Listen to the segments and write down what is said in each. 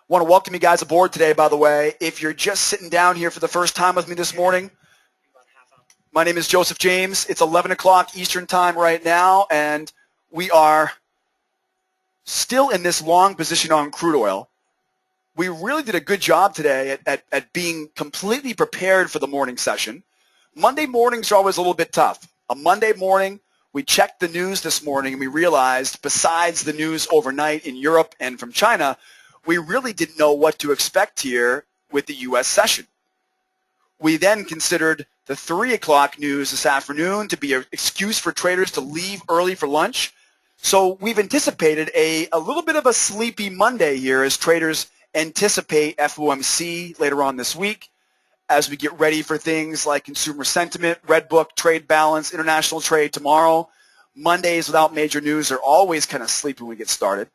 Want to welcome you guys aboard today, by the way. If you're just sitting down here for the first time with me this morning, my name is Joseph James. It's 11 o'clock Eastern time right now, and we are still in this long position on crude oil. We really did a good job today at being completely prepared for the morning session. Monday mornings are always a little bit tough. A Monday morning, we checked the news this morning, and we realized besides the news overnight in Europe and from China, we really didn't know what to expect here with the U.S. session. We then considered the 3 o'clock news this afternoon to be an excuse for traders to leave early for lunch. So we've anticipated a little bit of a sleepy Monday here as traders anticipate FOMC later on this week, as we get ready for things like consumer sentiment, red book, trade balance, international trade tomorrow. Mondays without major news are always kind of sleepy when we get started.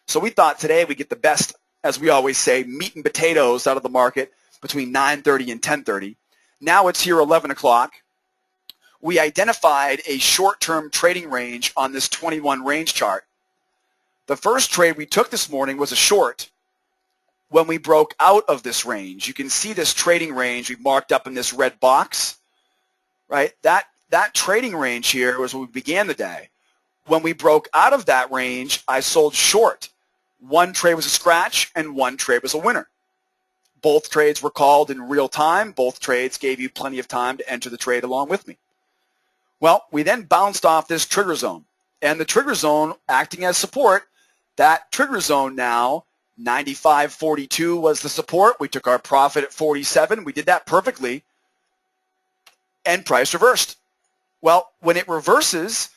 So we thought today we get the best, as we always say, meat and potatoes out of the market between 9:30 and 10:30. Now it's here 11 o'clock. We identified a short-term trading range on this 21 range chart. The first trade we took this morning was a short. When we broke out of this range, you can see this trading range we've marked up in this red box, right? That trading range here was when we began the day. When we broke out of that range, I sold short. One trade was a scratch and one trade was a winner. Both trades were called in real time. Both trades gave you plenty of time to enter the trade along with me. Well, we then bounced off this trigger zone, and the trigger zone acting as support, that trigger zone now, 95.42 was the support. We took our profit at 47. We did that perfectly, and price reversed. Well, when it reverses,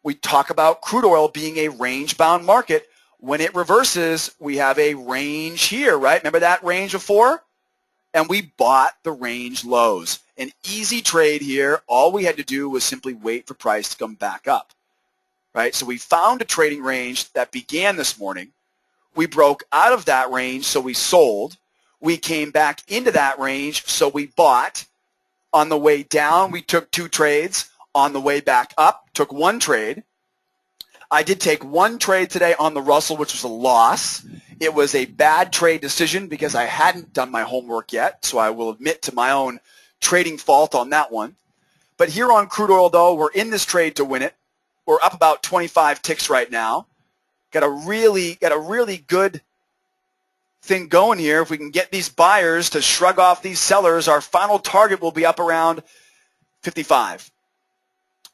we talk about crude oil being a range-bound market. When it reverses, we have a range here, right? Remember that range before? And we bought the range lows. An easy trade here. All we had to do was simply wait for price to come back up, right? So we found a trading range that began this morning. We broke out of that range, so we sold. We came back into that range, so we bought. On the way down, we took 2 trades. On the way back up, took 1 trade. I did take 1 trade today on the Russell, which was a loss. It was a bad trade decision because I hadn't done my homework yet, so I will admit to my own trading fault on that one. But here on crude oil, though, we're in this trade to win it. We're up about 25 ticks right now. Got a really good thing going here. If we can get these buyers to shrug off these sellers, our final target will be up around 55.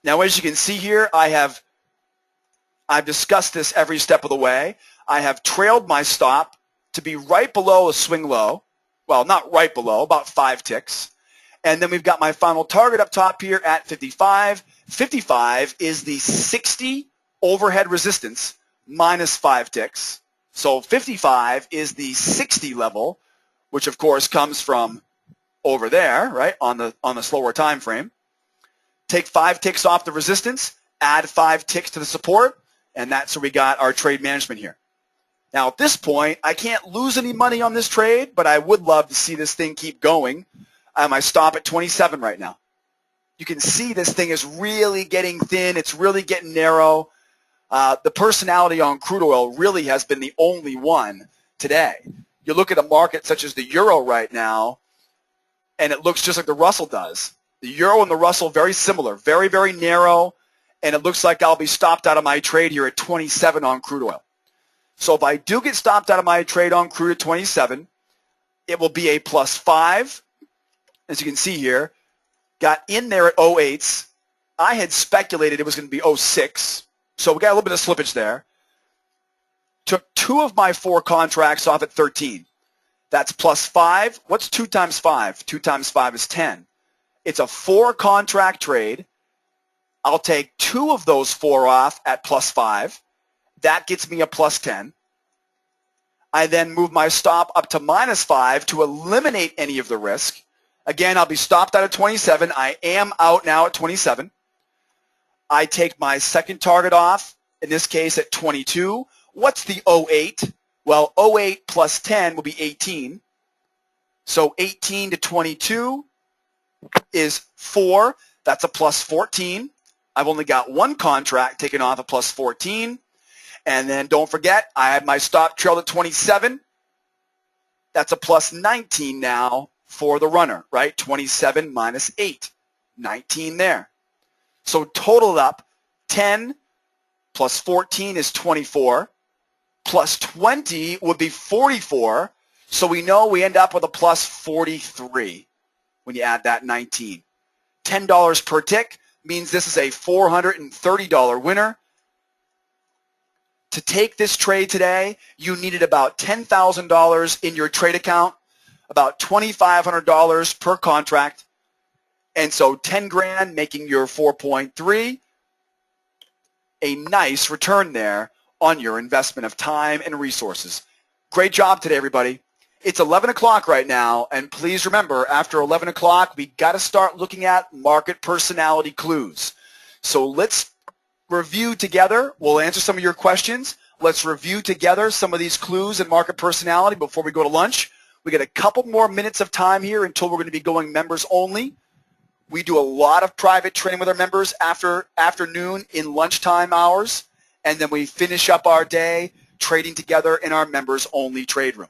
Now, as you can see here, I've discussed this every step of the way. I have trailed my stop to be right below a swing low. Well, not right below, about 5 ticks. And then we've got my final target up top here at 55. 55 is the 60 overhead resistance minus 5 ticks. So 55 is the 60 level, which of course comes from over there, right, on the slower time frame. Take 5 ticks off the resistance, add 5 ticks to the support, and that's where we got our trade management here. Now, at this point, I can't lose any money on this trade, but I would love to see this thing keep going. I stop at 27 right now. You can see this thing is really getting thin. It's really getting narrow. The personality on crude oil really has been the only one today. You look at a market such as the euro right now, and it looks just like the Russell does. The euro and the Russell, very similar, very, very narrow, and it looks like I'll be stopped out of my trade here at 27 on crude oil. So if I do get stopped out of my trade on crude at 27, it will be a +5. As you can see here, got in there at 08s. I had speculated it was going to be 06, so we got a little bit of slippage there. Took 2 of my 4 contracts off at 13. That's +5. What's 2 times 5? 2 times 5 is 10. It's a 4-contract trade. I'll take 2 of those 4 off at +5. That gets me a +10. I then move my stop up to -5 to eliminate any of the risk. Again, I'll be stopped out at 27. I am out now at 27. I take my second target off, in this case at 22. What's the 08? Well, 08 plus 10 will be 18. So 18 to 22 is 4. That's a +14. I've only got 1 contract taken off at +14. And then don't forget, I had my stop trailed at 27. That's a plus 19 now for the runner, right? 27 minus 8, 19 there. So total up, 10 plus 14 is 24, plus 20 would be 44, so we know we end up with a plus 43 when you add that 19. $10 per tick means this is a $430 winner. To take this trade today, you needed about $10,000 in your trade account, about $2,500 per contract, and so 10 grand making your 4.3, a nice return there on your investment of time and resources. Great job today, everybody. It's 11 o'clock right now, and please remember, after 11 o'clock, we got to start looking at market personality clues. So let's review together. We'll answer some of your questions. Let's review together some of these clues in market personality before we go to lunch. We got a couple more minutes of time here until we're going to be going members only. We do a lot of private training with our members after afternoon in lunchtime hours, and then we finish up our day trading together in our members only trade room.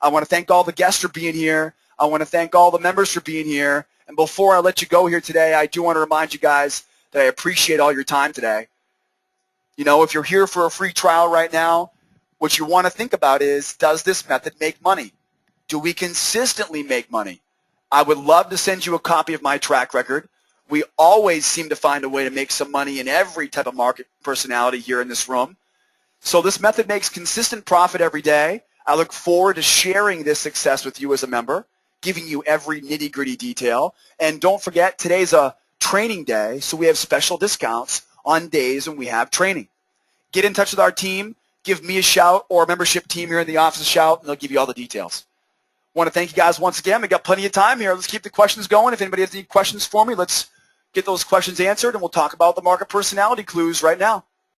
I want to thank all the guests for being here. I want to thank all the members for being here. And before I let you go here today, I do want to remind you guys that I appreciate all your time today. You know, if you're here for a free trial right now, what you want to think about is, does this method make money? Do we consistently make money? I would love to send you a copy of my track record. We always seem to find a way to make some money in every type of market personality here in this room. So this method makes consistent profit every day. I look forward to sharing this success with you as a member, giving you every nitty-gritty detail. And don't forget, today's a training day, so we have special discounts on days when we have training. Get in touch with our team. Give me a shout or a membership team here in the office a shout, and they'll give you all the details. Want to thank you guys once again. We got plenty of time here. Let's keep the questions going. If anybody has any questions for me, let's get those questions answered, and we'll talk about the market personality clues right now.